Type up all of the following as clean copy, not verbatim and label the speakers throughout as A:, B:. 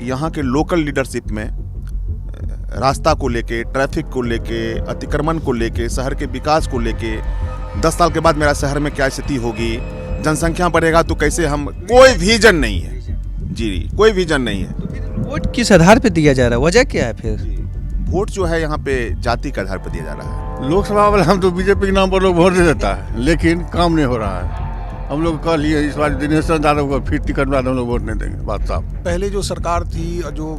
A: यहाँ के local leadership में रास्ता को लेके, ट्रैफिक को लेके, अतिक्रमण को लेके, शहर के विकास को लेके, 10 साल के बाद मेरा शहर में क्या स्थिति होगी, जनसंख्या बढ़ेगा तो कैसे, हम कोई विजन नहीं है जी, कोई विजन नहीं है।
B: तो फिर वोट किस आधार पे दिया जा रहा है, वजह क्या है फिर?
A: वोट जो है यहाँ पे जाति के आधार पर दिया जा रहा है।
C: लोकसभा वाला हम तो बीजेपी के नाम पर लोग वोट दे देता है, लेकिन काम नहीं हो रहा है। हम लोग कह लिए इस बार दिनेश यादव को फिर टिकट में हम लोग वोट नहीं देंगे, बात साहब।
D: पहले जो सरकार थी जो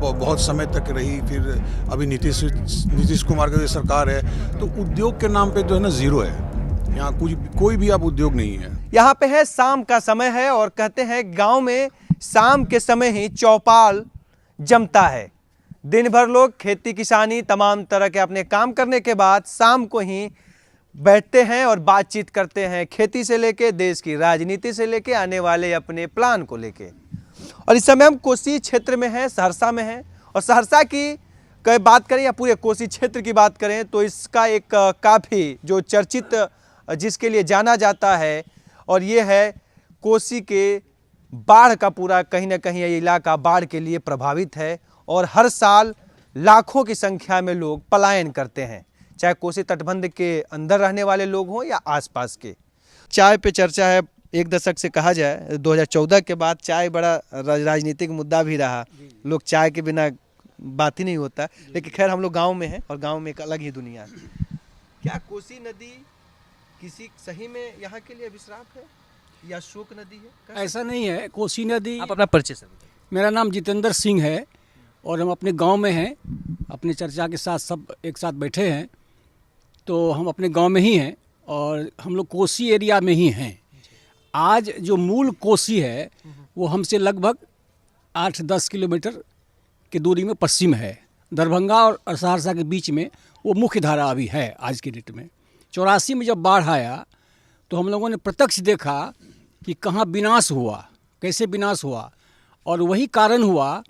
D: बहुत समय तक रही, फिर अभी नीतीश कुमार की जो सरकार है, तो उद्योग के नाम पे जो है ना जीरो है, यहाँ कोई भी अब उद्योग नहीं है।
B: यहाँ पे है शाम का समय है और कहते हैं गांव में शाम के समय ही चौपाल जमता है। दिन भर लोग खेती किसानी तमाम तरह के अपने काम करने के बाद शाम को ही बैठते हैं और बातचीत करते हैं, खेती से लेके देश की राजनीति से लेके आने वाले अपने प्लान को लेके। और इस समय हम कोसी क्षेत्र में हैं, सहरसा में हैं, और सहरसा की बात करें या पूरे कोसी क्षेत्र की बात करें तो इसका एक काफ़ी जो चर्चित जिसके लिए जाना जाता है, और ये है कोसी के बाढ़ का पूरा कहीं ना कहीं ये इलाका बाढ़ के लिए प्रभावित है, और हर साल लाखों की संख्या में लोग पलायन करते हैं, चाहे कोसी तटबंध के अंदर रहने वाले लोग हों या आसपास के। चाय पे चर्चा है, एक दशक से कहा जाए 2014 के बाद चाय बड़ा राजनीतिक मुद्दा भी रहा, लोग चाय के बिना बात ही नहीं होता। लेकिन खैर हम लोग गांव में हैं और गांव में एक अलग ही दुनिया है। क्या कोसी नदी किसी सही में यहाँ के लिए अभिश्राप है या शोक नदी है?
E: ऐसा नहीं है। कोसी नदी,
B: आप अपना परिचय से बताइए।
E: मेरा नाम जितेंद्र सिंह है और हम अपने गांव में हैं, अपने चर्चा के साथ सब एक साथ बैठे हैं, तो हम अपने गांव में ही हैं और हम लोग कोसी एरिया में ही हैं। आज जो मूल कोसी है वो हमसे लगभग 8-10 किलोमीटर की दूरी में पश्चिम है। दरभंगा और सहरसा के बीच में वो मुख्य धारा अभी है आज की डेट में। 84 में जब बाढ़ आया तो हम लोगों ने प्रत्यक्ष देखा कि कहाँ विनाश हुआ, कैसे विनाश हुआ, और वही कारण हुआ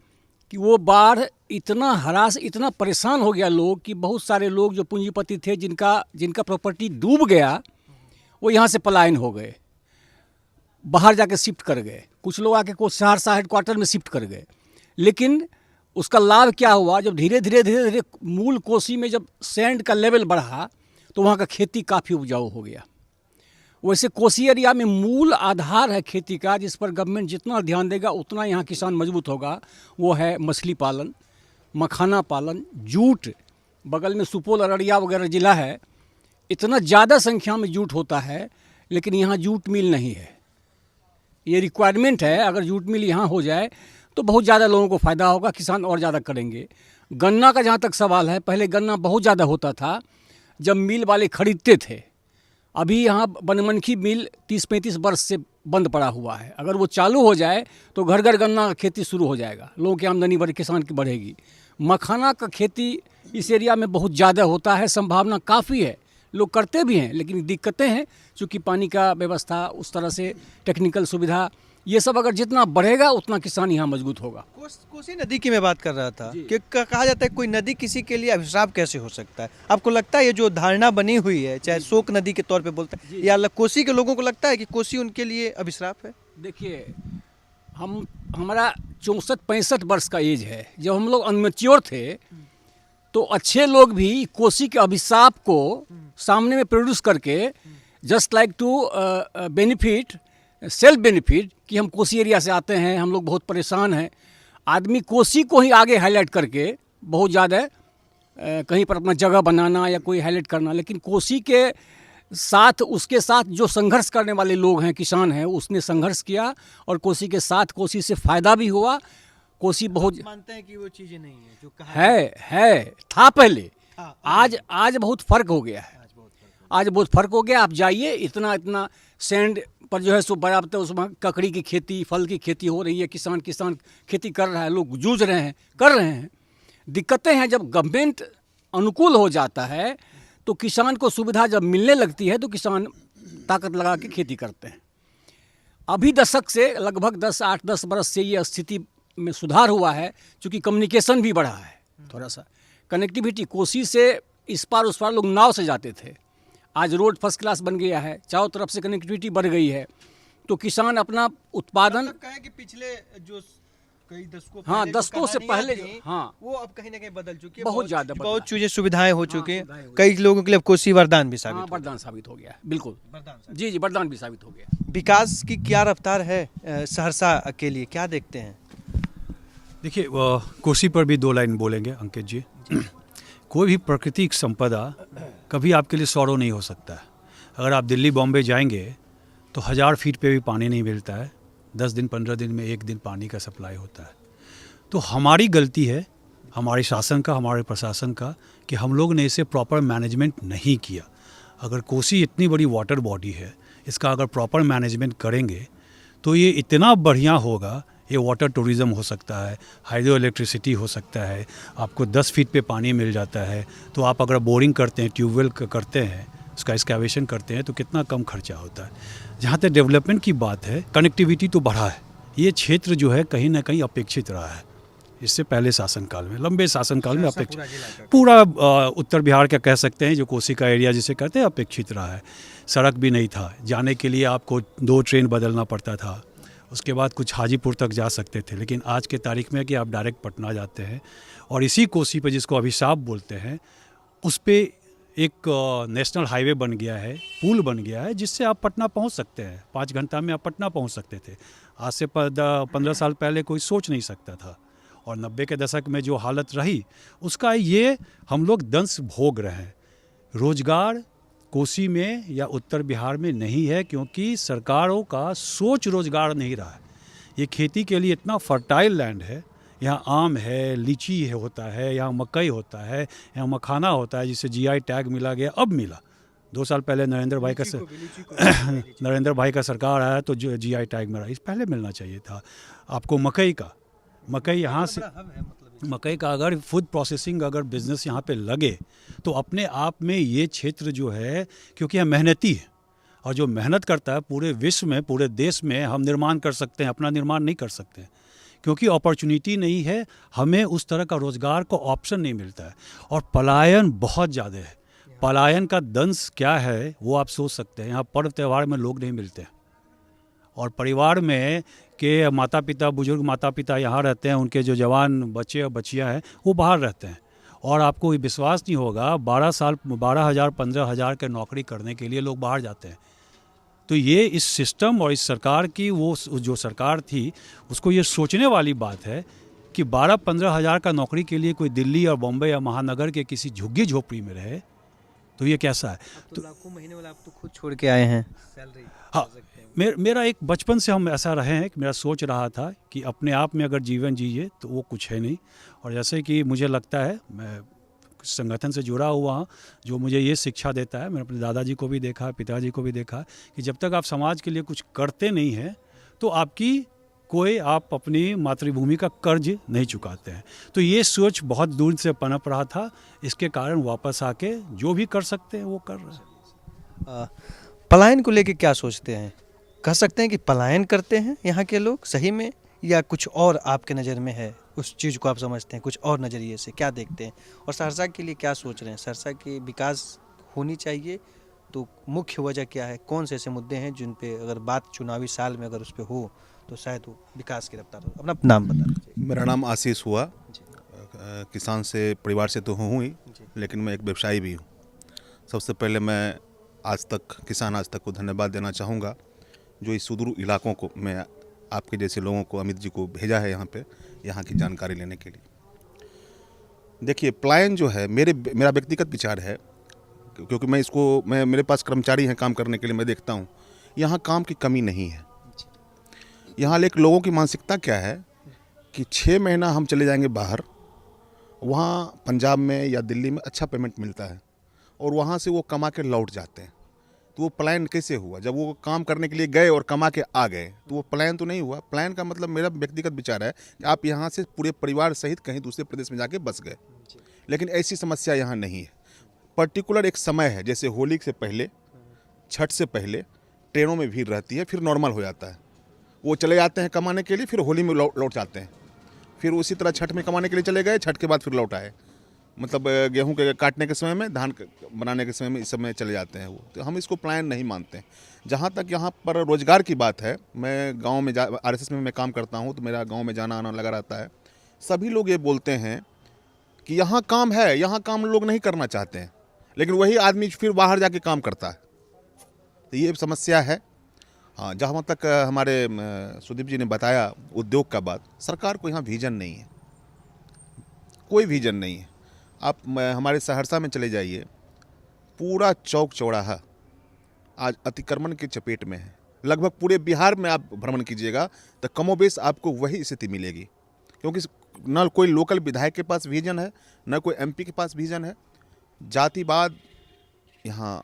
E: कि वो बाढ़ इतना परेशान हो गया लोग कि बहुत सारे लोग जो पूंजीपति थे जिनका प्रॉपर्टी डूब गया वो यहाँ से पलायन हो गए, बाहर जाके शिफ्ट कर गए। कुछ लोग आके सहरसा हेडक्वार्टर में शिफ्ट कर गए। लेकिन उसका लाभ क्या हुआ, जब धीरे धीरे मूल कोसी में जब सैंड का लेवल बढ़ा तो वहाँ का खेती काफ़ी उपजाऊ हो गया। वैसे कोसी एरिया में मूल आधार है खेती का, जिस पर गवर्नमेंट जितना ध्यान देगा उतना यहाँ किसान मजबूत होगा। वो है मछली पालन, मखाना पालन, जूट। बगल में सुपौल, अररिया वगैरह ज़िला है, इतना ज़्यादा संख्या में जूट होता है, लेकिन यहाँ जूट मिल नहीं है। ये रिक्वायरमेंट है, अगर जूट मिल यहाँ हो जाए तो बहुत ज़्यादा लोगों को फ़ायदा होगा, किसान और ज़्यादा करेंगे। गन्ना का जहाँ तक सवाल है, पहले गन्ना बहुत ज़्यादा होता था जब मिल वाले खरीदते थे। अभी यहाँ बनमनखी मिल 30-35 वर्ष से बंद पड़ा हुआ है। अगर वो चालू हो जाए तो घर घर गन्ना का खेती शुरू हो जाएगा, लोगों की आमदनी बढ़े, किसान की बढ़ेगी। मखाना का खेती इस एरिया में बहुत ज़्यादा होता है, संभावना काफ़ी है, लोग करते भी हैं, लेकिन दिक्कतें हैं चूँकि पानी का व्यवस्था, उस तरह से टेक्निकल सुविधा, ये सब अगर जितना बढ़ेगा उतना किसान यहाँ मजबूत होगा।
B: कोसी नदी की मैं बात कर रहा था कि कहा जाता है कोई नदी किसी के लिए अभिशाप कैसे हो सकता है? आपको लगता है ये जो धारणा बनी हुई है, चाहे शोक नदी के तौर पे बोलते हैं, या कोसी के लोगों को लगता है कि कोसी उनके लिए अभिशाप है?
E: देखिए, हमारा 64-65 वर्ष का एज है। जब हम लोग अनमेच्योर थे तो अच्छे लोग भी कोसी के अभिशाप को सामने में प्रोड्यूस करके just like to benefit, self benefit, कि हम कोसी एरिया से आते हैं, हम लोग बहुत परेशान हैं। आदमी कोसी को ही आगे हाईलाइट करके बहुत ज़्यादा कहीं पर अपना जगह बनाना या कोई हाईलाइट करना, लेकिन कोसी के साथ, उसके साथ जो संघर्ष करने वाले लोग हैं, किसान हैं, उसने संघर्ष किया और कोसी के साथ, कोसी से फ़ायदा भी हुआ। कोसी बहुत
B: मानते हैं कि वो चीज़ें नहीं है जो कहा
E: है था पहले, आज बहुत फ़र्क हो गया है। आज बहुत फ़र्क हो गया। आप जाइए, इतना सैंड पर जो है सो बराबर उसमें ककड़ी की खेती, फल की खेती हो रही है, किसान खेती कर रहा है, लोग जूझ रहे हैं, कर रहे हैं। दिक्कतें हैं, जब गवर्नमेंट अनुकूल हो जाता है तो किसान को सुविधा जब मिलने लगती है तो किसान ताकत लगा के खेती करते हैं। अभी दशक से लगभग 8-10 बरस से ये स्थिति में सुधार हुआ है, क्योंकि कम्युनिकेशन भी बढ़ा है, थोड़ा सा कनेक्टिविटी। कोसी से इस पार उस पार लोग नाव से जाते थे, आज रोड फर्स्ट क्लास बन गया है, चारों तरफ से कनेक्टिविटी बढ़ गई है, तो किसान अपना उत्पादन
B: कहें कि पिछले जो कई दशकों
E: हाँ,
B: पहले जो
E: दशकों से
B: कहानियाँ
E: पहले
B: थीं,
E: हाँ।
B: वो अब कहीं ना कहीं बदल चुकी है।
E: बहुत ज़्यादा बदला
B: बहुत
E: है।
B: चीजें सुविधाएं हो चुकी हैं।
E: सुविधाएं हो
B: कई लोगों के लिए अब कोसी वरदान भी साबित
E: हाँ,
B: हो
E: वरदान साबित हो गया, बिल्कुल।
B: वरदान साबित।
E: जी जी, वरदान भी साबित हो गया।
B: विकास की क्या रफ्तार है सहरसा के लिए, क्या देखते हैं?
F: देखिए, कोसी पर भी 2 लाइन बोलेंगे अंकित जी। कोई भी प्राकृतिक संपदा कभी आपके लिए सौरो नहीं हो सकता है। अगर आप दिल्ली बॉम्बे जाएंगे तो 1000 फीट पे भी पानी नहीं मिलता है। 10 दिन 15 दिन में 1 दिन पानी का सप्लाई होता है। तो हमारी गलती है, हमारे शासन का, हमारे प्रशासन का, कि हम लोग ने इसे प्रॉपर मैनेजमेंट नहीं किया। अगर कोसी इतनी बड़ी वाटर बॉडी है, इसका अगर प्रॉपर मैनेजमेंट करेंगे तो ये इतना बढ़िया होगा। ये वाटर टूरिज़्म हो सकता है, हाइड्रो इलेक्ट्रिसिटी हो सकता है, आपको 10 फीट पे पानी मिल जाता है। तो आप अगर बोरिंग करते हैं, ट्यूबवेल करते हैं, उसका एक्सकैवेशन करते हैं तो कितना कम खर्चा होता है। जहाँ तक डेवलपमेंट की बात है, कनेक्टिविटी तो बढ़ा है। ये क्षेत्र जो है कहीं ना कहीं अपेक्षित रहा है इससे पहले शासनकाल में, लंबे शासनकाल में अपेक्षित। पूरा उत्तर बिहार का कह सकते हैं, जो कोसी का एरिया जिसे कहते हैं, अपेक्षित रहा है। सड़क भी नहीं था, जाने के लिए आपको 2 ट्रेन बदलना पड़ता था। उसके बाद कुछ हाजीपुर तक जा सकते थे, लेकिन आज के तारीख में कि आप डायरेक्ट पटना जाते हैं। और इसी कोसी पे, जिसको अभिशाप बोलते हैं, उस पे एक नेशनल हाईवे बन गया है, पुल बन गया है, जिससे आप पटना पहुंच सकते हैं। 5 घंटा में आप पटना पहुंच सकते थे। आज से 15 साल पहले कोई सोच नहीं सकता था। और 90 के दशक में जो हालत रही, उसका ये हम लोग दंश भोग रहे हैं। रोजगार कोसी में या उत्तर बिहार में नहीं है, क्योंकि सरकारों का सोच रोजगार नहीं रहा है। ये खेती के लिए इतना फर्टाइल लैंड है, यहाँ आम है, लीची है, होता है, यहाँ मकई होता है, यहाँ मखाना होता है, जिसे जीआई टैग मिला गया, अब मिला। 2 साल पहले नरेंद्र भाई का सरकार आया तो जो जीआई टैग मिला, इस पहले मिलना चाहिए था आपको। मकई यहाँ से, मकई का अगर फूड प्रोसेसिंग अगर बिजनेस यहाँ पे लगे तो अपने आप में ये क्षेत्र जो है, क्योंकि यह मेहनती है और जो मेहनत करता है, पूरे विश्व में, पूरे देश में हम निर्माण कर सकते हैं, अपना निर्माण नहीं कर सकते हैं, क्योंकि अपॉर्चुनिटी नहीं है। हमें उस तरह का रोज़गार को ऑप्शन नहीं मिलता है। और पलायन बहुत ज़्यादा है। पलायन का दंश क्या है वो आप सोच सकते हैं। यहाँ पर्व त्यौहार में लोग नहीं मिलते हैं, और परिवार में के माता पिता, बुजुर्ग माता पिता यहाँ रहते हैं, उनके जो जवान बच्चे और बच्चियाँ हैं वो बाहर रहते हैं। और आपको विश्वास नहीं होगा, 12,000 15,000 के नौकरी करने के लिए लोग बाहर जाते हैं। तो ये इस सिस्टम और इस सरकार की, वो जो सरकार थी, उसको ये सोचने वाली बात है कि 12-15 हज़ार का नौकरी के लिए कोई दिल्ली और बॉम्बे या महानगर के किसी झुग्गी झोपड़ी में रहे, तो ये कैसा है।
B: तो लाखों महीने वाला आप तो खुद छोड़ के आए हैं सैलरी।
F: हाँ, मेरा एक बचपन से हम ऐसा रहे हैं कि मेरा सोच रहा था कि अपने आप में अगर जीवन जिए तो वो कुछ है नहीं। और जैसे कि मुझे लगता है, मैं संगठन से जुड़ा हुआ हूँ जो मुझे ये शिक्षा देता है, मैंने अपने दादाजी को भी देखा, पिताजी को भी देखा, कि जब तक आप समाज के लिए कुछ करते नहीं हैं तो आप अपनी मातृभूमि का कर्ज नहीं चुकाते हैं। तो ये सोच बहुत दूर से पनप रहा था, इसके कारण वापस आके जो भी कर सकते हैं वो कर रहे हैं।
B: पलायन को लेके क्या सोचते हैं? कह सकते हैं कि पलायन करते हैं यहाँ के लोग सही में, या कुछ और आपके नज़र में है, उस चीज़ को आप समझते हैं कुछ और नज़रिए से, क्या देखते हैं? और सहरसा के लिए क्या सोच रहे हैं? सहरसा की विकास होनी चाहिए तो मुख्य वजह क्या है? कौन से ऐसे मुद्दे हैं जिन पे अगर बात चुनावी साल में अगर उस पर हो तो शायद वो विकास की रफ्तार हो? अपना नाम बता दीजिए।
A: मेरा नाम आशीष हुआ। किसान से परिवार से तो हूँ ही, लेकिन मैं एक व्यवसायी भी हूँ। सबसे पहले मैं किसान आज तक को धन्यवाद देना चाहूँगा, जो इस सुदूर इलाकों को, मैं आपके जैसे लोगों को, अमित जी को भेजा है यहाँ पे, यहाँ की जानकारी लेने के लिए। देखिए, पलायन जो है, मेरा व्यक्तिगत विचार है, क्योंकि मेरे पास कर्मचारी हैं काम करने के लिए, मैं देखता हूँ यहाँ काम की कमी नहीं है। यहाँ एक लोगों की मानसिकता क्या है कि 6 महीना हम चले जाएंगे बाहर, वहाँ पंजाब में या दिल्ली में अच्छा पेमेंट मिलता है, और वहाँ से वो कमा के लौट जाते हैं। तो वो पलायन कैसे हुआ? जब वो काम करने के लिए गए और कमा के आ गए तो वो पलायन तो नहीं हुआ। पलायन का मतलब, मेरा व्यक्तिगत विचार है कि आप यहाँ से पूरे परिवार सहित कहीं दूसरे प्रदेश में जाके बस गए। लेकिन ऐसी समस्या यहाँ नहीं है। पर्टिकुलर एक समय है, जैसे होली से पहले, छठ से पहले ट्रेनों में भीड़ रहती है, फिर नॉर्मल हो जाता है, वो चले जाते हैं कमाने के लिए, फिर होली में लौट जाते हैं, फिर उसी तरह छठ में कमाने के लिए चले गए, छठ के बाद फिर लौट आए। मतलब गेहूं के काटने के समय में, धान बनाने के समय में, इस समय चले जाते हैं वो। तो हम इसको प्लान नहीं मानते हैं। जहाँ तक यहाँ पर रोजगार की बात है, मैं गांव में आरएसएस में मैं काम करता हूँ, तो मेरा गांव में जाना आना लगा रहता है। सभी लोग ये बोलते हैं कि यहाँ काम है, यहाँ काम लोग नहीं करना चाहते हैं, लेकिन वही आदमी फिर बाहर जाके काम करता है। तो ये समस्या है। हाँ, जहाँ तक हमारे सुदीप जी ने बताया उद्योग का बात, सरकार को यहाँ विजन नहीं है, कोई विजन नहीं है। आप हमारे सहरसा में चले जाइए, पूरा चौक चौराहा आज अतिक्रमण की चपेट में है। लगभग पूरे बिहार में आप भ्रमण कीजिएगा तो कमोबेश आपको वही स्थिति मिलेगी, क्योंकि न कोई लोकल विधायक के पास विजन है, न कोई एमपी के पास विजन है। जातिवाद यहाँ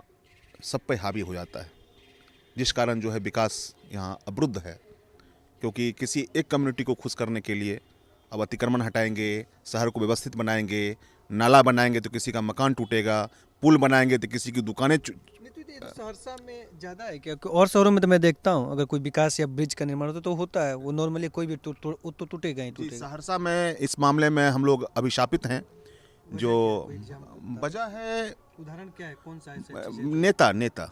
A: सब पे हावी हो जाता है, जिस कारण जो है विकास यहाँ अवरुद्ध है। क्योंकि किसी एक कम्युनिटी को खुश करने के लिए अब अतिक्रमण हटाएंगे, शहर को व्यवस्थित बनाएंगे, नाला बनाएंगे तो किसी का मकान टूटेगा, पुल बनाएंगे तो किसी की दुकानें
B: सहरसा में ज़्यादा है क्या? और शहरों में तो मैं देखता हूँ अगर कोई विकास या ब्रिज का निर्माण होता तो होता है, वो नॉर्मली कोई भी टूटेगा ही टूटेगा।
A: सहरसा में इस मामले में हम लोग अभिशापित हैं। जो वजह है,
B: उदाहरण क्या है, कौन सा
A: नेता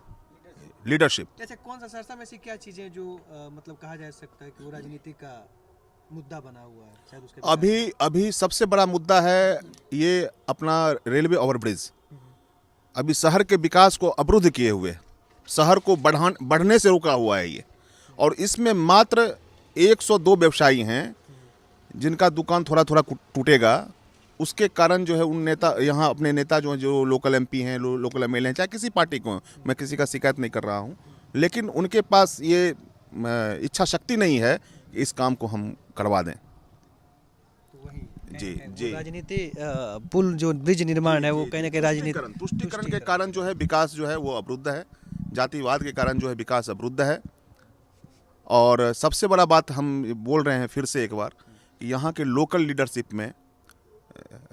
A: लीडरशिप।
B: अच्छा, कौन सा सहरसा में ऐसी क्या चीजें जो मतलब कहा जा सकता है कि वो राजनीति का मुद्दा बना हुआ है? शायद उसके
A: अभी सबसे बड़ा मुद्दा है ये अपना रेलवे ओवरब्रिज। अभी शहर के विकास को अवरुद्ध किए हुए, शहर को बढ़ने से रोका हुआ है ये। और इसमें मात्र 102 व्यवसायी हैं जिनका दुकान थोड़ा थोड़ा टूटेगा। उसके कारण जो है उन नेता यहाँ अपने नेता जो लोकल एमपी हैं, लोकल एमएलए हैं, चाहे किसी पार्टी को, मैं किसी का शिकायत नहीं कर रहा हूँ, लेकिन उनके पास ये इच्छा शक्ति नहीं है कि इस काम को हम करवा दें। जी
B: राजनीति पुल जो ब्रिज निर्माण है वो कहीं ना कहीं राजनीति
A: तुष्टिकरण के कारण जो है विकास जो है वो अवरुद्ध है, जातिवाद के कारण जो है विकास अवरुद्ध है। और सबसे बड़ा बात हम बोल रहे हैं फिर से एक बार कि यहाँ के लोकल लीडरशिप में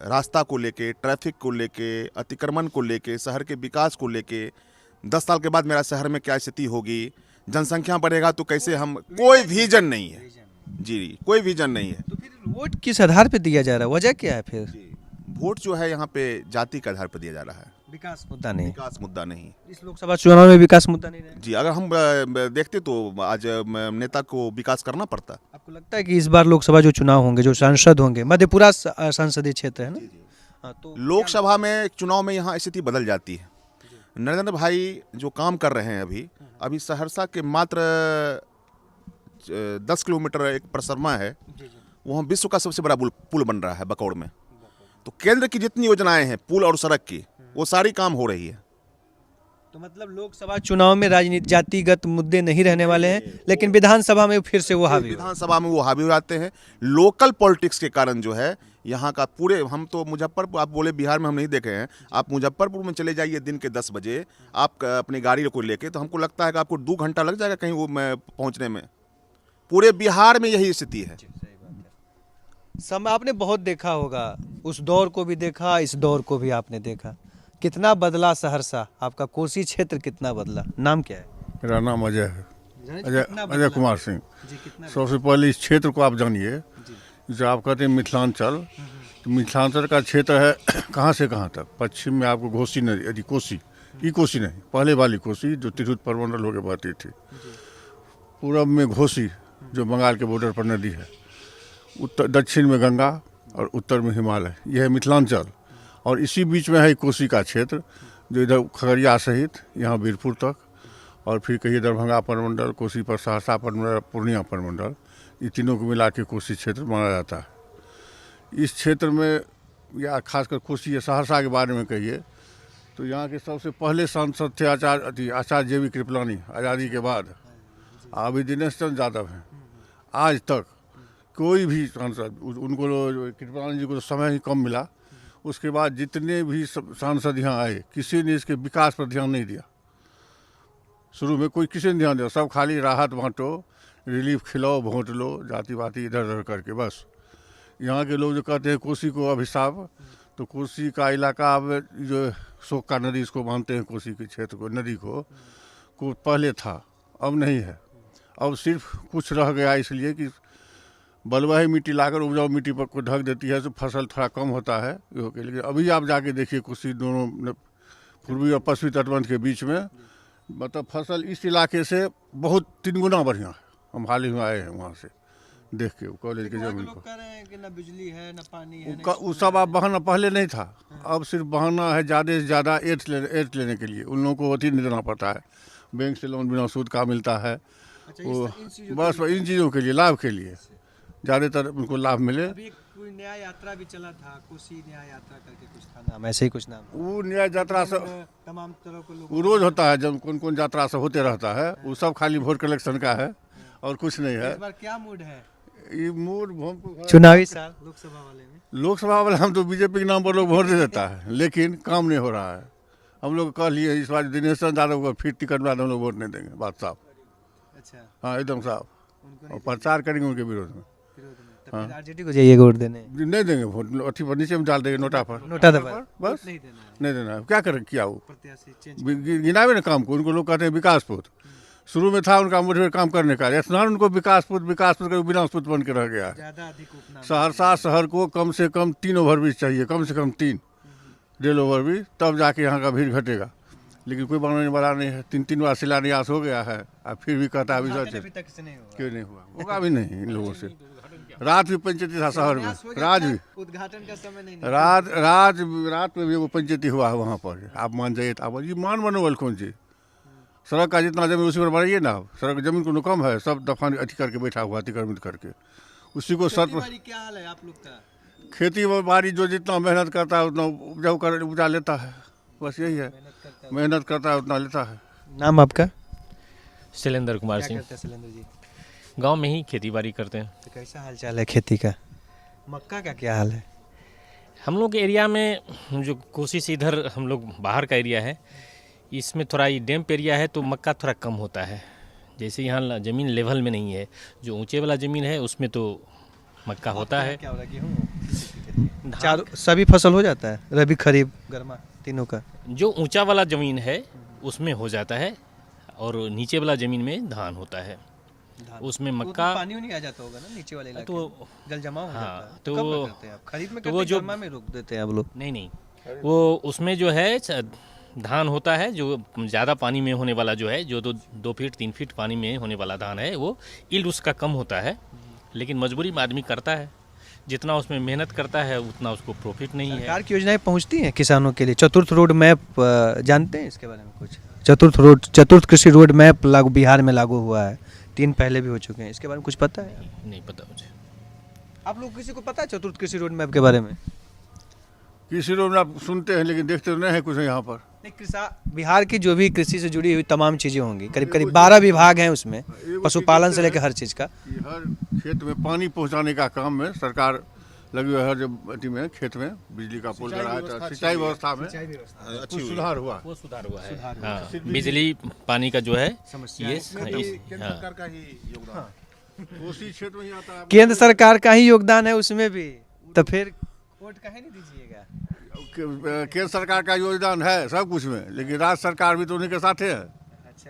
A: रास्ता को लेके, ट्रैफिक को लेके, अतिक्रमण को लेके, शहर के विकास को लेके, 10 साल के बाद मेरा शहर में क्या स्थिति होगी, जनसंख्या बढ़ेगा तो कैसे, हम कोई विजन नहीं है जी, कोई विजन नहीं है।
B: तो फिर वोट किस आधार पे दिया जा रहा है? वजह क्या है फिर?
A: वोट जो है यहाँ पे जाति के आधार पर दिया जा रहा है,
B: विकास मुद्दा नहीं।
A: विकास मुद्दा नहीं।
B: इस लोकसभा चुनाव में विकास मुद्दा नहीं रहा
A: जी। अगर हम देखते तो आज नेता को विकास करना पड़ता।
B: आपको लगता है कि इस बार लोकसभा जो चुनाव होंगे, जो सांसद होंगे, मधेपुरा संसदीय क्षेत्र है ना, तो
A: लोकसभा में चुनाव में यहाँ स्थिति बदल जाती है। नरेंद्र भाई जो काम कर रहे हैं अभी सहरसा के मात्र 10 किलोमीटर एक परसरमा है, वहाँ विश्व का सबसे बड़ा पुल बन रहा है बकौड़ में। तो केंद्र की जितनी योजनाएं हैं पुल और सड़क की, वो सारी काम हो रही है।
B: तो मतलब लोकसभा चुनाव में राजनीति जातिगत मुद्दे नहीं रहने वाले हैं, लेकिन विधानसभा में फिर से वो हावी
A: हो जाते हैं। लोकल पॉलिटिक्स के कारण जो है यहाँ का पूरे, हम तो मुजफ्फरपुर, आप बोले बिहार में हम नहीं देखे हैं, आप मुजफ्फरपुर में चले जाइए दिन के 10 बजे आप अपनी गाड़ी को लेके, तो हमको लगता है कि आपको 2 घंटा लग जाएगा कहीं वो पहुँचने में। पूरे बिहार में यही स्थिति है।
B: समय आपने बहुत देखा होगा, उस दौर को भी देखा, इस दौर को भी आपने देखा। कितना बदला सहरसा, आपका कोसी क्षेत्र कितना बदला? नाम क्या है?
C: मेरा नाम अजय है, अजय कुमार सिंह। सबसे पहले इस क्षेत्र को आप जानिए, जो आप कहते हैं मिथिलांचल, तो मिथिलांचल का क्षेत्र है कहाँ से कहाँ तक। पश्चिम में आपको घोसी नदी, यदि कोसी, ये कोसी नहीं, पहले वाली कोसी जो तिरहुत परमंडल होकर बहती थी। पूरब में घोसी जो बंगाल के बॉर्डर पर नदी है, उत्तर दक्षिण में गंगा और उत्तर में हिमालय, यह है मिथिलांचल। और इसी बीच में है कोसी का क्षेत्र जो इधर खगड़िया सहित यहाँ वीरपुर तक, और फिर कहिए दरभंगा परमंडल, कोसी पर सहरसा परमंडल, पूर्णिया परमंडल, ये तीनों को मिला के कोसी क्षेत्र माना जाता है। इस क्षेत्र में या खासकर कोसी या सहरसा के बारे में कहिए तो यहाँ के सबसे पहले सांसद थे आचार्य JV कृपलानी, आज़ादी के बाद। अभी दिनेश चंद्र यादव हैं। आज तक कोई भी सांसद, उनको कृपलानी जी को तो समय ही कम मिला, उसके बाद जितने भी सांसद यहाँ आए किसी ने इसके विकास पर ध्यान नहीं दिया। शुरू में कोई किसी ने ध्यान दिया, सब खाली राहत बांटो, रिलीफ खिलाओ, वोट लो, जाति वाति इधर उधर करके बस। यहाँ के लोग जो कहते हैं कोसी को अभिशाप, तो कोसी का इलाका अब जो सोक्का नदी इसको मानते हैं, कोसी के क्षेत्र को, नदी को पहले था, अब नहीं है। अब सिर्फ कुछ रह गया इसलिए कि बलुआही मिट्टी लाकर उपजाऊ मिट्टी पर को ढक देती है तो फसल थोड़ा कम होता है गेहूँ के। लेकिन अभी आप जाके देखिए कोसी दोनों पूर्वी और पश्चिमी तटबंध के बीच में, मतलब फसल इस इलाके से बहुत 3 गुना बढ़िया है। हम हाल ही में आए हैं वहाँ से देख के कॉलेज के जमीन को।
B: कह रहे हैं कि ना बिजली है ना पानी है
C: वो सब आप बहाना पहले नहीं था, अब सिर्फ बहाना है ज़्यादा से ज़्यादा एड्स लेने के लिए। उन लोगों को अति नहीं देना पड़ता है, बैंक से लोन बिना सूद का मिलता है। वो बस इन चीज़ों के लिए, लाभ के लिए ज़्यादातर उनको लाभ मिले।
B: अभी कोई नया यात्रा भी चला था, कोसी नया यात्रा करके कुछ था नाम, ऐसे ही कुछ नाम।
C: वो न्याय यात्रा से
B: तमाम तरह के लोग
C: वो रोज होता है, जब कौन कौन यात्रा से होते रहता है, वो सब खाली वोट कलेक्शन का है और कुछ नहीं है।
B: इस बार क्या मूड है
C: ये मूड
B: चुनावी साल लोकसभा वाले में?
C: लोकसभा वाले हम तो बीजेपी के नाम पर लोग वोट दे देता है, लेकिन काम नहीं हो रहा है। हम लोग कह लिए इस बार दिनेश चंद्र यादव को फिर टिकट में हम लोग वोट नहीं देंगे, बात साफ।
B: अच्छा,
C: हाँ एकदम साफ, और प्रचार करेंगे उनके विरोध में।
B: तो फिर आरजेडी को जाइए वोट देने?
C: नहीं देंगे वोट, अथी पर नीचे में डाल देंगे, नोटा पर।
B: नोटा दबा
C: बस
B: नहीं देना है,
C: नहीं देना है। क्या करें, क्या वो
B: प्रत्याशी चेंज।
C: गिनावे ना काम को। उनको लोग कहते हैं विकासपुत, शुरू में था उनका मोटिवेट काम करने का, स्नान उनको विकासपुत का विनाशपुत बन के रह गया है।
B: ज्यादा अधिक उपनाम
C: सहरसा शहर को कम से कम 3 ओवरब्रिज चाहिए, कम से कम 3 रेल ओवरब्रिज, तब जाके यहाँ का भीड़ घटेगा। लेकिन कोई बनाने वाला नहीं है। 3 बार शिलान्यास हो गया है, अब फिर भी कहता है अभी
B: अभी तक से नहीं हुआ।
C: क्यों नहीं हुआ, होगा भी नहीं इन लोगों से। रात भी पंचायती था शहर में, रात भी
B: उद्घाटन का समय नहीं
C: रात में भी वो पंचायती हुआ है वहाँ पर। आप मान जाइए, आप ये मान मनोबल कौन चीज। सड़क का जितना जमीन उसी पर बनाइए ना, सड़क जमीन को कम है, सब दफा अथी करके बैठा हुआ, अतिक्रमित करके उसी को सर पर।
B: क्या हाल है आप लोग का?
C: खेती बाड़ी जो जितना मेहनत करता है उतना उपजा लेता है, बस यही है। मेहनत करता है उतना लेता है।
B: नाम आपका?
G: शैलेंद्र कुमार
B: क्या
G: सिंह।
B: करते हैं शैलेंद्र जी?
G: गांव में ही खेती बाड़ी करते हैं।
B: तो कैसा हाल चाल है खेती का? मक्का का क्या हाल है?
G: हम लोग के एरिया में जो कोसी से इधर हम लोग बाहर का एरिया है, इसमें थोड़ा ये डैम्प एरिया है तो मक्का थोड़ा कम होता है। जैसे यहाँ ज़मीन लेवल में नहीं है, जो ऊंचे वाला ज़मीन है उसमें तो मक्का होता है।
B: क्या हो रहा है? गेहूं चारों सभी फसल हो जाता है, रबी खरीफ गर्मा तीनों का?
G: जो ऊंचा वाला ज़मीन है उसमें हो जाता है, और नीचे वाला ज़मीन में धान होता है। उसमें मक्का
B: पानी नहीं आ जाता होगा ना नीचे वाले इलाके
G: तो
B: में? जल जमाव हो
G: हाँ,
B: जाता है।
G: तो
B: कब
G: वो-
B: करते हैं आप? खरीफ में
G: तो
B: करते
G: वो
B: हैं,
G: जो-
B: गर्मा में रोक देते हैं आप लोग?
G: नहीं, वो उसमें जो है धान होता है, जो ज़्यादा पानी में होने वाला जो है, जो 2 फीट 3 फीट पानी में होने वाला धान है, वो यील्ड उसका कम होता है। लेकिन मजबूरी में आदमी करता है, जितना उसमें मेहनत करता है उतना उसको प्रॉफिट नहीं है।
B: सरकार की योजनाएं पहुंचती हैं किसानों के लिए? चतुर्थ रोड मैप जानते हैं इसके बारे में कुछ? चतुर्थ कृषि रोड मैप लागू बिहार में लागू हुआ है, 3 पहले भी हो चुके हैं। इसके बारे में कुछ पता है?
G: नहीं पता मुझे।
B: आप लोग किसी को पता है चतुर्थ कृषि रोड मैप के बारे में?
C: किसी लोग आप सुनते हैं लेकिन देखते तो नहीं है कुछ यहाँ पर।
B: बिहार की जो भी कृषि से जुड़ी हुई तमाम चीज़ें होंगी, करीब करीब 12 विभाग हैं उसमें, पशुपालन से लेकर हर चीज़ का।
C: ये हर खेत में पानी पहुँचाने का काम में सरकार लगी हुई है। हर जब अथी में खेत में बिजली का पोल लगा है, सिंचाई व्यवस्था में कुछ सुधार हुआ।
G: वो सुधार हुआ है। हाँ, बिजली पानी का जो है ये
A: सरकार का ही योगदान।
C: कोसी क्षेत्र में ही आता है।
B: केंद्र सरकार का ही योगदान है उसमें भी, तो फिर वोट काहे नहीं दीजिएगा?
C: केंद्र सरकार का योगदान है सब कुछ में, लेकिन राज्य सरकार भी तो उन्हीं के साथ है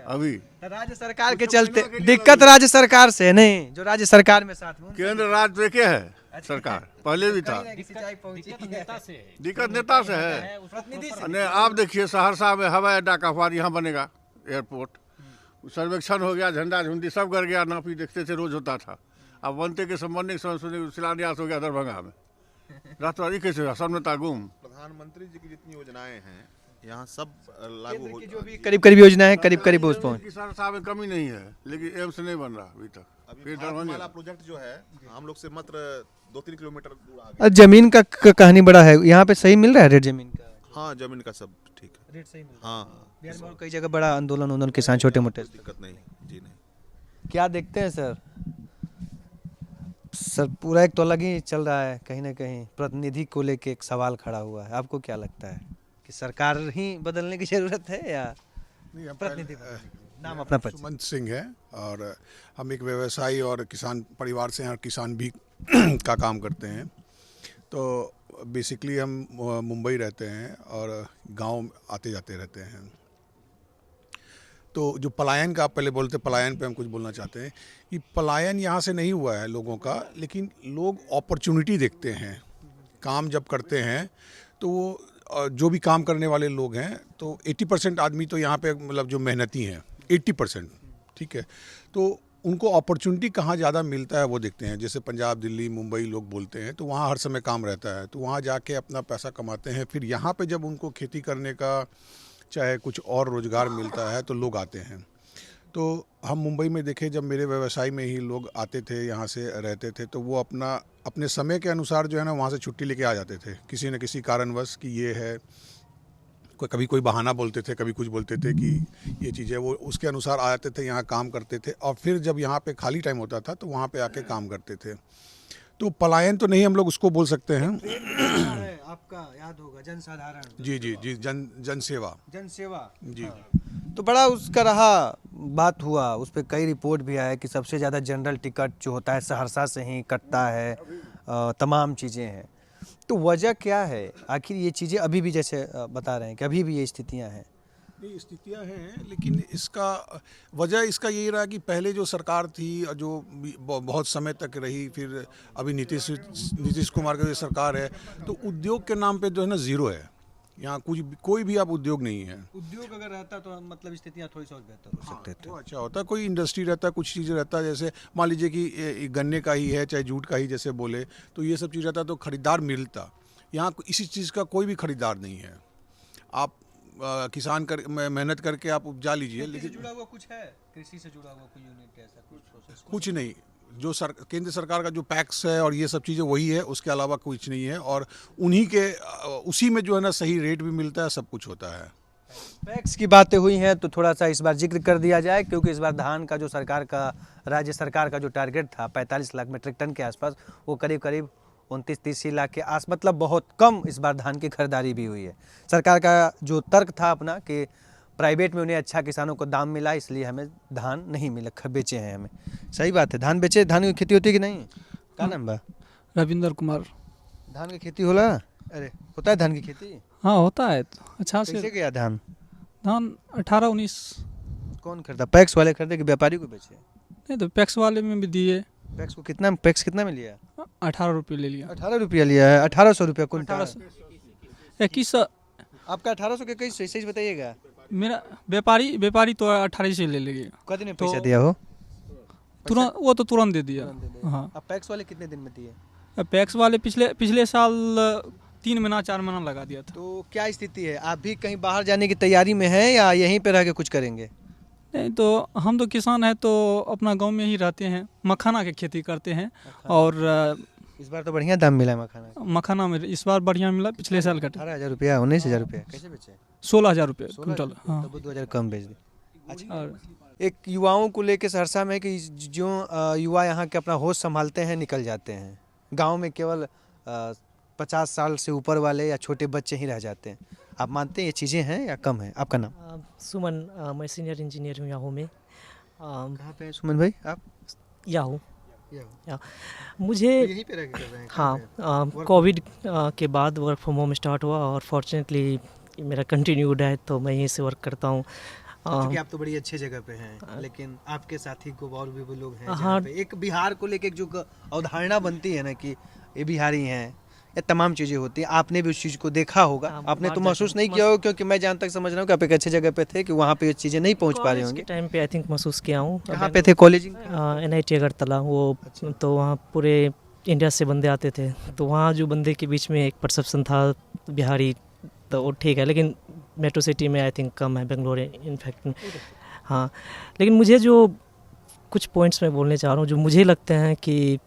C: अभी।
B: तो राज्य सरकार के चलते दिक्कत राज्य सरकार से है, नहीं जो राज्य सरकार में साथ में
C: केंद्र राज्य देखे है सरकार, पहले भी था। दिक्कत नेता से है। नहीं, आप देखिए सहरसा में हवाई अड्डा का हुआ, यहाँ बनेगा एयरपोर्ट, सर्वेक्षण हो गया, झंडा झुंडी सब कर गया, नापी देखते थे रोज होता था। अब बनते के संबंधित शिलान्यास हो गया दरभंगा में, रात रात कैसे हुआ, सब नेता गुम।
A: प्रधानमंत्री जी की जितनी योजनाएं हैं यहाँ सब लागू हो।
B: जो भी करीब करीब योजना है करीब करीब उस पहुंच।
C: सहरसा में कमी नहीं है, लेकिन एम्स नहीं बन रहा अभी तक।
A: अभी वाला प्रोजेक्ट जो है हम लोग से मात्र 2-3 किलोमीटर दूर आ
B: और जमीन का कहानी बड़ा है, यहाँ पे सही मिल रहा है रेट जमीन का?
A: गया। हाँ, जमीन का सब ठीक है।
B: रेट सही मिल रहा
A: हाँ,
B: है। बिहार में और कई जगह बड़ा आंदोलन किसान छोटे मोटे।
A: दिक्कत नहीं जी, नहीं।
B: क्या देखते हैं सर? सर पूरा एक तो अलग ही चल रहा है, कहीं ना कहीं प्रतिनिधि को लेके एक सवाल खड़ा हुआ है। आपको क्या लगता है कि सरकार ही बदलने की जरूरत है या प्रतिनिधि बदलने की? नाम अपना परिचय।
D: सुमंत सिंह है और हम एक व्यवसायी और किसान परिवार से हैं और किसान भी का काम करते हैं। तो बेसिकली हम मुंबई रहते हैं और गांव आते जाते रहते हैं। तो जो पलायन का आप पहले बोलते, पलायन पे हम कुछ बोलना चाहते हैं कि पलायन यहाँ से नहीं हुआ है लोगों का, लेकिन लोग अपॉर्चुनिटी देखते हैं। काम जब करते हैं तो वो जो भी काम करने वाले लोग हैं, तो 80% आदमी तो यहाँ पे मतलब जो मेहनती हैं 80%, ठीक है, तो उनको अपॉर्चुनिटी कहाँ ज़्यादा मिलता है वो देखते हैं। जैसे पंजाब, दिल्ली, मुंबई लोग बोलते हैं, तो वहाँ हर समय काम रहता है, तो वहाँ जाके अपना पैसा कमाते हैं। फिर यहाँ पे जब उनको खेती करने का चाहे कुछ और रोज़गार मिलता है तो लोग आते हैं। तो हम मुंबई में देखे, जब मेरे व्यवसाय में ही लोग आते थे, यहाँ से रहते थे, तो वो अपने समय के अनुसार जो है ना वहाँ से छुट्टी लेके आ जाते थे, किसी न किसी कारणवश कि ये है, कभी कोई बहाना बोलते थे, कभी कुछ बोलते थे कि ये चीज़ है, वो उसके अनुसार आ जाते थे, यहाँ काम करते थे, और फिर जब यहाँ पे खाली टाइम होता था तो वहाँ पे आके काम करते थे। तो पलायन तो नहीं हम लोग उसको बोल सकते हैं।
B: आपका याद होगा जनसाधारण,
D: जी, जन सेवा जी।
B: तो बड़ा उसका रहा, बात हुआ, उस पर कई रिपोर्ट भी आया कि सबसे ज़्यादा जनरल टिकट जो होता है सहरसा से ही कटता है, तमाम चीज़ें हैं। तो वजह क्या है आखिर ये चीज़ें अभी भी, जैसे बता रहे हैं कि अभी भी ये स्थितियां हैं?
D: नहीं, स्थितियाँ हैं, लेकिन इसका वजह इसका यही रहा कि पहले जो सरकार थी, जो बहुत समय तक रही, फिर अभी नीतीश कुमार की जो सरकार है, तो उद्योग के नाम पे जो है ना ज़ीरो है। यहाँ कोई भी आप उद्योग नहीं है।
B: उद्योग अगर रहता तो मतलब स्थितियां थोड़ी सी और बेहतर हो सकते थे।
D: तो अच्छा होता, कोई इंडस्ट्री रहता, कुछ चीज़ रहता, जैसे मान लीजिए कि गन्ने का ही है, चाहे जूट का ही जैसे बोले, तो ये सब चीज़ रहता तो खरीदार मिलता। यहाँ इसी चीज़ का कोई भी खरीदार नहीं है। आप किसान मेहनत करके आप उपजा लीजिए, लेकिन
B: जुड़ा हुआ कुछ है, कृषि से जुड़ा हुआ कोई यूनिट ऐसा कुछ?
D: कुछ नहीं। जो केंद्र सरकार का जो पैक्स है और ये सब चीज़ें वही है, उसके अलावा कुछ नहीं है। और उसी में जो है ना सही रेट भी मिलता है, सब कुछ होता है।
B: पैक्स की बातें हुई हैं तो थोड़ा सा इस बार जिक्र कर दिया जाए, क्योंकि इस बार धान का जो राज्य सरकार का जो टारगेट था 45 लाख मीट्रिक टन के आसपास, वो करीब 29-30 लाख के आस, मतलब बहुत कम इस बार धान की खरीदारी भी हुई है। सरकार का जो तर्क था अपना कि प्राइवेट में उन्हें अच्छा किसानों को दाम मिला, इसलिए हमें धान नहीं मिला, बेचे हैं हमें। सही बात है, धान बेचे। धान की खेती होती है कि नहीं? क्या नाम बा?
E: रविंदर कुमार।
B: धान की खेती होला? अरे होता है धान की खेती?
E: हाँ होता है, अच्छा से।
B: कैसे गया धान?
E: 18-19।
B: कौन खरीदा? पैक्स वाले खरीदे कि व्यापारी को बेचे?
E: नहीं तो पैक्स वाले में भी दिए।
B: पैक्स को कितना में लिया?
E: 18 रुपये ले लिया।
B: 18 रुपया लिया है? 1800 रुपया कुंटल?
E: 2100।
B: आपका 1800 के कैसे, सही बताइएगा।
E: मेरा व्यापारी तो 18 से ले लेंगे।
B: कितने पैसा दिया हो?
E: तुरंत, वो तो तुरंत दे दिया। हाँ।
B: अब पैक्स वाले कितने दिन में दिए?
E: पैक्स वाले पिछले साल 3 महीना 4 महीना लगा दिया था।
B: तो क्या स्थिति है? आप भी कहीं बाहर जाने की तैयारी में हैं या यहीं पे रह के कुछ करेंगे?
E: नहीं, तो हम तो किसान हैं, तो अपना गांव में ही रहते हैं, मखाना की खेती करते हैं। और
B: इस बार तो बढ़िया दाम मिला है
E: मखाना में इस बार बढ़िया मिला। पिछले साल का
B: 18,000 रुपया, 19,000 रुपया कैसे बेचे?
E: 16,000 रुपये कुंटल। हाँ,
B: 2,000 कम बेच दी। अच्छा,
E: और
B: एक युवाओं को लेके सहरसा में कि जो युवा यहाँ के अपना होश संभालते हैं, निकल जाते हैं, गांव में केवल 50 साल से ऊपर वाले या छोटे बच्चे ही रह जाते हैं। आप मानते हैं ये चीज़ें हैं या कम है? आपका नाम?
H: सुमन, मैं सीनियर इंजीनियर हूँ याहू में।
B: कहाँ पे है सुमन भाई आप?
H: याहू। मुझे
B: तो यहीं पे रह के कर रहे हैं?
H: हाँ, कोविड के बाद वर्क फ्रॉम होम स्टार्ट हुआ और फॉर्चुनेटली मेरा कंटिन्यूड है, तो मैं यहीं से वर्क करता हूँ।
B: क्योंकि आप तो बड़ी अच्छी जगह पे हैं, लेकिन आपके साथी को और भी वो लोग हैं
H: हाँ।
B: जहाँ पे एक बिहार को लेके जो अवधारणा बनती है ना कि ये बिहारी हैं, ये तमाम चीज़ें होती हैं, आपने भी उस चीज़ को देखा होगा। आपने तो महसूस नहीं किया होगा, क्योंकि मैं जहाँ तक समझ रहा हूँ कि आप एक अच्छी जगह पे थे कि वहाँ पे ये चीज़ें नहीं पहुँच पा रही होंगी।
H: टाइम पे आई थिंक महसूस किया हूँ।
B: कहाँ पे थे? कॉलेज?
H: NIT अगरतला। वो तो वहाँ पूरे इंडिया से बंदे आते थे, तो वहाँ जो बंदे के बीच में एक परसेप्शन था बिहारी, तो वो ठीक है, लेकिन मेट्रो सिटी में आई थिंक कम है, बेंगलोर इनफैक्ट। हाँ, लेकिन मुझे जो कुछ पॉइंट्स मैं बोलने चाह रहा हूँ जो मुझे लगते हैं कि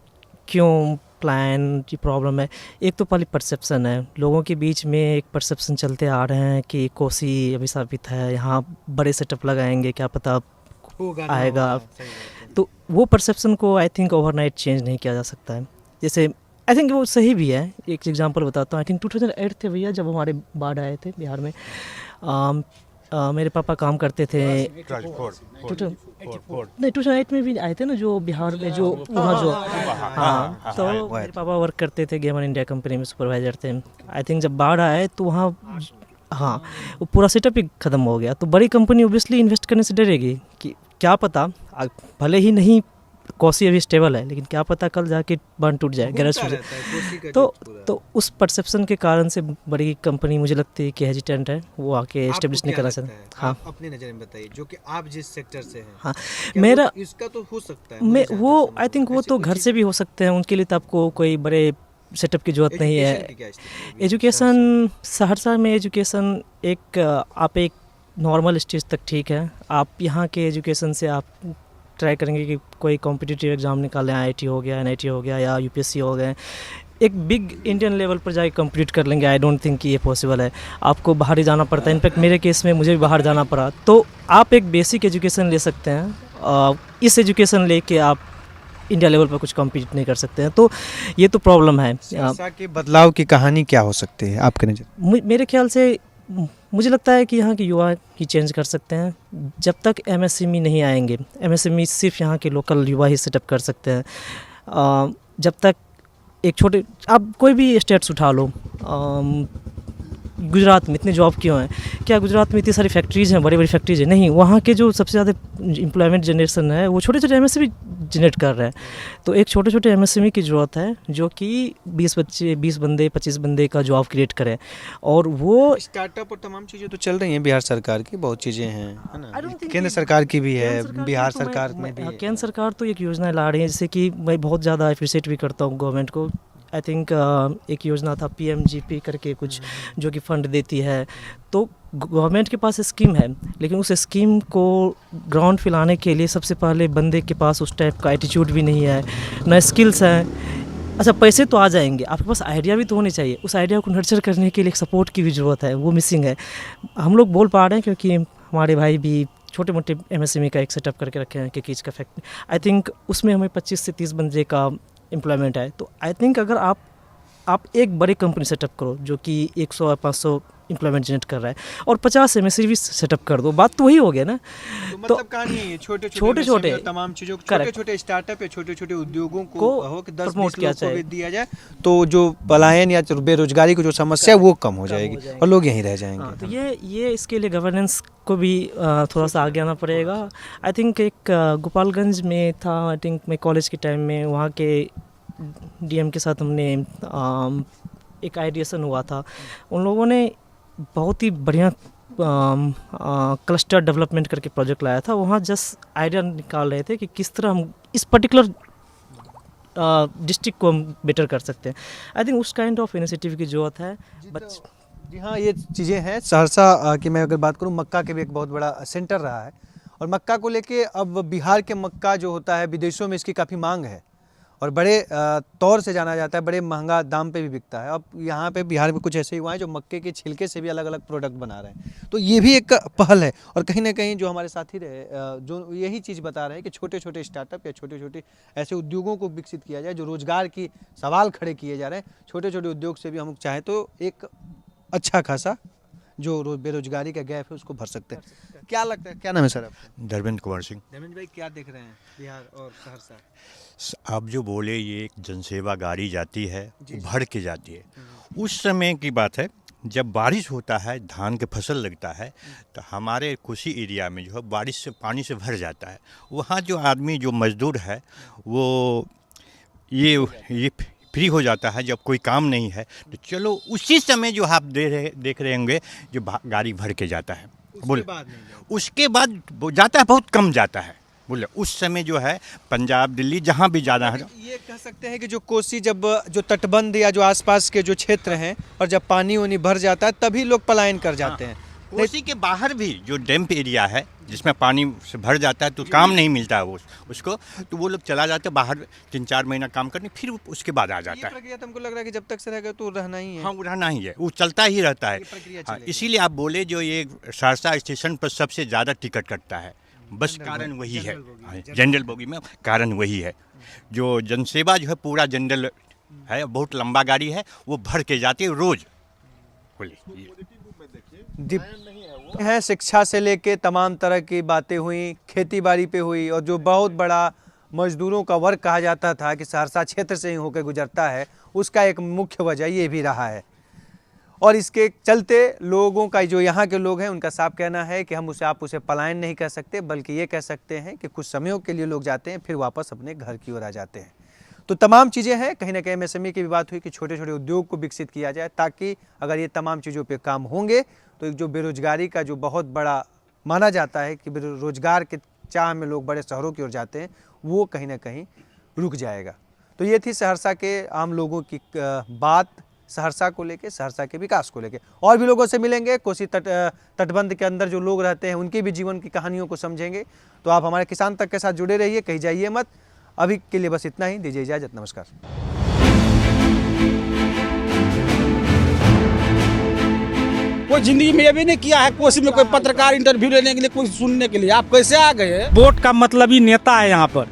H: क्यों प्लान की प्रॉब्लम है। एक तो पहले परसेप्शन है, लोगों के बीच में एक परसेप्शन चलते आ रहे हैं कि कोसी अभिशापित है, यहाँ बड़े सेटअप लगाएंगे, क्या पता आएगा। तो वो परसेप्शन को आई थिंक ओवरनाइट चेंज नहीं किया जा सकता है। जैसे आई थिंक वो सही भी है। एक एग्जांपल बताता हूँ। आई थिंक 2008 थे भैया, जब हमारे बाढ़ आए थे बिहार में। मेरे पापा काम करते थे। नहीं, 2008 में भी आए थे ना, जो बिहार में जो वहाँ जो। हाँ, तो मेरे पापा वर्क करते थे गेमन इंडिया कंपनी में, सुपरवाइजर थे। आई थिंक जब बाढ़ आए तो वहाँ हाँ, वो पूरा सेटअप ही ख़त्म हो गया। तो बड़ी कंपनी ऑब्वियसली इन्वेस्ट करने से डरेगी कि क्या पता, भले ही नहीं कोसी अभी स्टेबल है, लेकिन क्या पता कल जाके बांध टूट जाए, गैरेज टूट जाए। तो उस परसेप्शन के कारण से बड़ी कंपनी मुझे लगती है कि हेजिटेंट है, वो आके एस्टेब्लिश नहीं करना चाहते। हाँ,
B: आप अपनी नज़र में बताइए, जो कि आप जिस सेक्टर से हैं।
H: हाँ,
B: क्या
H: मेरा
B: वो इसका तो हो सकता है,
H: मैं
B: मुझे
H: वो
B: जहाँ तक
H: आई
B: समझ
H: थिंक
B: में
H: वो
B: ऐसी
H: तो
B: कोई
H: घर
B: चीज़-
H: से भी हो सकते हैं, उनके लिए तो आपको कोई बड़े सेटअप की जरूरत नहीं है।
B: एजुकेशन की क्या स्थिति है?
H: एजुकेशन सहरसा में एजुकेशन एक आप एक नॉर्मल स्टेज तक ठीक है। आप यहाँ के एजुकेशन से आप ट्राई करेंगे कि कोई कॉम्पिटिटिव एग्ज़ाम निकालें, आईआईटी हो गया, एनआईटी हो गया या यूपीएससी हो गए, एक बिग इंडियन लेवल पर जाके कम्पीट कर लेंगे। आई डोंट थिंक कि ये पॉसिबल है, आपको बाहर ही जाना पड़ता है। इनफैक्ट मेरे केस में मुझे भी बाहर जाना पड़ा। तो आप एक बेसिक एजुकेशन ले सकते हैं, इस एजुकेशन लेके आप इंडिया लेवल पर कुछ कम्पीट नहीं कर सकते हैं। तो ये तो प्रॉब्लम है।
B: सहरसा के बदलाव की कहानी क्या हो सकती है आपके नज़र?
H: मेरे ख्याल से मुझे लगता है कि यहाँ के युवा ही चेंज कर सकते हैं। जब तक एमएसएमई नहीं आएंगे, एमएसएमई सिर्फ यहाँ के लोकल युवा ही सेटअप कर सकते हैं। जब तक एक छोटे, आप कोई भी स्टेट्स उठा लो, गुजरात में इतने जॉब क्यों हैं? क्या गुजरात में इतनी सारी फैक्ट्रीज़ हैं, बड़ी बड़ी फैक्ट्रीज़ हैं? नहीं, वहाँ के जो सबसे ज़्यादा एम्प्लॉयमेंट जनरेशन है वो छोटे छोटे एमएसएमई जनरेट कर रहे हैं। तो एक छोटे छोटे एमएसएमई की ज़रूरत है जो कि 20 बंदे 25 बंदे का जॉब क्रिएट करें। और वो
B: स्टार्टअप और तमाम चीज़ें तो चल रही हैं बिहार सरकार की, बहुत चीज़ें हैं, है
H: I don't
B: ना?
H: think
B: केंद्र
H: कि-
B: सरकार की भी है,
H: केंद्र सरकार की
B: बिहार
H: तो मैं-
B: सरकार में भी है।
H: केंद्र सरकार तो एक योजना ला रही है, जैसे कि मैं बहुत ज़्यादा अप्रिशिएट भी करता हूँ गवर्नमेंट को। आई थिंक एक योजना था पीएमजीपी करके कुछ, जो कि फंड देती है। तो गवर्नमेंट के पास स्कीम है, लेकिन उस स्कीम को ग्राउंड पे लाने के लिए सबसे पहले बंदे के पास उस टाइप का एटीट्यूड भी नहीं है, न स्किल्स हैं। अच्छा, पैसे तो आ जाएंगे, आपके पास आइडिया भी तो होने चाहिए। उस आइडिया को नर्चर करने के लिए एक सपोर्ट की भी ज़रूरत है, वो मिसिंग है। हम लोग बोल पा रहे हैं क्योंकि हमारे भाई भी छोटे मोटे एमएसएमई का एक सेटअप करके रखे हैं कि किस का फैक्ट्री। आई थिंक उसमें हमें 25 से 30 बंदे का एम्प्लॉयमेंट है। तो आई थिंक अगर आप एक बड़ी कंपनी सेटअप करो जो कि 100 या 500 एम्प्लॉयमेंट जनरेट कर रहा है और 50 एमएसएमई सेटअप कर दो, बात तो वही हो गया ना।
B: तो मतलब कहानी है छोटे
H: छोटे-छोटे
B: और तमाम चीज़ों को,
H: correct।
B: छोटे छोटे स्टार्टअप या छोटे छोटे उद्योगों
H: को
B: को हो कि 10-20
H: promote किया
B: लोग को
H: जाए।
B: भी दिया जाए, तो जो पलायन या बेरोजगारी की जो समस्या है वो कम हो जाएगी और लोग यहीं रह जाएंगे।
H: हाँ, तो ये इसके लिए गवर्नेंस को भी थोड़ा सा आगे आना पड़ेगा। आई थिंक एक गोपालगंज में था, आई थिंक मैं कॉलेज के टाइम में वहाँ के डीएम के साथ हमने एक आइडिएशन हुआ था। उन लोगों ने बहुत ही बढ़िया क्लस्टर डेवलपमेंट करके प्रोजेक्ट लाया था। वहाँ जस्ट आइडिया निकाल रहे थे कि किस तरह हम इस पर्टिकुलर डिस्ट्रिक्ट को हम बेटर कर सकते हैं। आई थिंक उस काइंड ऑफ इनिशिएटिव की ज़रूरत है।
B: जी हाँ, ये चीज़ें हैं। सहरसा की मैं अगर बात करूँ, मक्का के भी एक बहुत बड़ा सेंटर रहा है और मक्का को लेके अब बिहार के मक्का जो होता है विदेशों में इसकी काफ़ी मांग है और बड़े तौर से जाना जाता है, बड़े महंगा दाम पे भी बिकता है। अब यहाँ पे बिहार में कुछ ऐसे युवा हैं जो मक्के के छिलके से भी अलग अलग प्रोडक्ट बना रहे हैं, तो ये भी एक पहल है। और कहीं ना कहीं जो हमारे साथी रहे जो यही चीज़ बता रहे हैं कि छोटे छोटे स्टार्टअप या छोटे छोटे ऐसे उद्योगों को विकसित किया जाए जो रोज़गार की सवाल खड़े किए जा रहे हैं। छोटे छोटे उद्योग से भी हम चाहें तो एक अच्छा खासा जो बेरोजगारी का गैप है उसको भर सकते हैं। क्या लगता है, क्या नाम है सर आपका?
I: धर्मेंद्र कुमार सिंह।
B: धर्मेंद्र भाई, क्या देख रहे हैं बिहार और सहरसा?
I: आप जो बोले, ये एक जनसेवा गाड़ी जाती है, भर के जाती है। उस समय की बात है जब बारिश होता है, धान के फसल लगता है, तो हमारे कोसी एरिया में जो है बारिश से पानी से भर जाता है। वहाँ जो आदमी जो मजदूर है वो ये फ्री हो जाता है। जब कोई काम नहीं है तो चलो उसी समय जो आप देख रहे होंगे जो गाड़ी भर के जाता है। बोले उसके बाद जाता है, बहुत कम जाता है। बोले उस समय जो है पंजाब दिल्ली जहाँ भी जाना है।
B: ये कह सकते हैं कि जो कोसी जब जो तटबंध या जो आसपास के जो क्षेत्र हैं और जब पानी वानी भर जाता है तभी लोग पलायन कर जाते हैं।
I: कोसी के बाहर भी जो डैम्प एरिया है जिसमें पानी से भर जाता है तो काम नहीं मिलता है उसको, तो वो लोग चला जाते हैं बाहर 3-4 महीना काम करने, फिर उसके बाद आ जाता है।
B: प्रक्रिया तो हमको लग रहा है कि जब तक से रहेगा तो रहना ही है।
I: हाँ, वो रहना ही है, वो चलता ही रहता है। हाँ, इसीलिए आप बोले जो ये सहरसा स्टेशन पर सबसे ज़्यादा टिकट कटता है, बस कारण वही है। जनरल बोगी में कारण वही है। जो जनसेवा जो है पूरा जनरल है, बहुत लंबा गाड़ी है, वो भर के जाती है रोज़।
B: है शिक्षा से लेके तमाम तरह की बातें हुई, खेती बाड़ी पे हुई, और जो बहुत बड़ा मजदूरों का वर्ग कहा जाता था कि सहरसा क्षेत्र से ही होकर गुजरता है, उसका एक मुख्य वजह ये भी रहा है। और इसके चलते लोगों का जो यहाँ के लोग हैं उनका साफ कहना है कि हम आप उसे पलायन नहीं कह सकते, बल्कि ये कह सकते हैं कि कुछ समयों के लिए लोग जाते हैं फिर वापस अपने घर की ओर आ जाते हैं। तो तमाम चीज़ें हैं, कहीं ना कहीं MSME की भी बात हुई कि छोटे छोटे उद्योग को विकसित किया जाए, ताकि अगर ये तमाम चीज़ों पे काम होंगे तो एक जो बेरोजगारी का जो बहुत बड़ा माना जाता है कि रोजगार के चाह में लोग बड़े शहरों की ओर जाते हैं, वो कहीं ना कहीं रुक जाएगा। तो ये थी सहरसा के आम लोगों की बात, सहरसा को लेके, सहरसा के विकास को लेके। और भी लोगों से मिलेंगे, कोसी तटबंध के अंदर जो लोग रहते हैं उनकी भी जीवन की कहानियों को समझेंगे। तो आप हमारे किसान तक के साथ जुड़े रहिए, कहीं जाइए मत। अभी के लिए बस इतना ही, दीजिए इजाज़त, नमस्कार।
J: कोई जिंदगी में ये भी नहीं किया है कोसी में कोई पत्रकार इंटरव्यू लेने के लिए, कोई सुनने के लिए। आप कैसे आ गए?
K: वोट का मतलब ही नेता है यहाँ पर,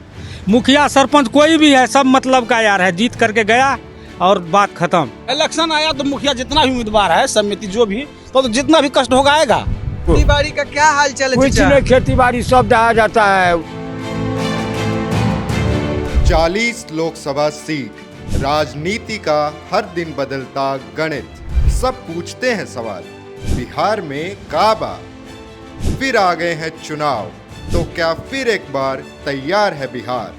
K: मुखिया सरपंच कोई भी है, सब मतलब का यार है, जीत करके गया और बात खत्म।
J: इलेक्शन आया तो मुखिया जितना भी उम्मीदवार है, समिति जो भी, तो जितना भी कष्ट होगा आएगा।
B: खेती बाड़ी का क्या हाल चाल है?
K: कुछ नहीं, खेती बाड़ी सब दहा जाता है।
L: 40 लोकसभा सीट, राजनीति का हर दिन बदलता गणित, सब पूछते हैं सवाल, बिहार में काबा, फिर आ गए हैं चुनाव, तो क्या फिर एक बार तैयार है बिहार?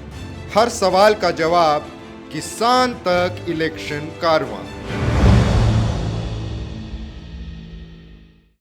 L: हर सवाल का जवाब, किसान तक इलेक्शन कारवां।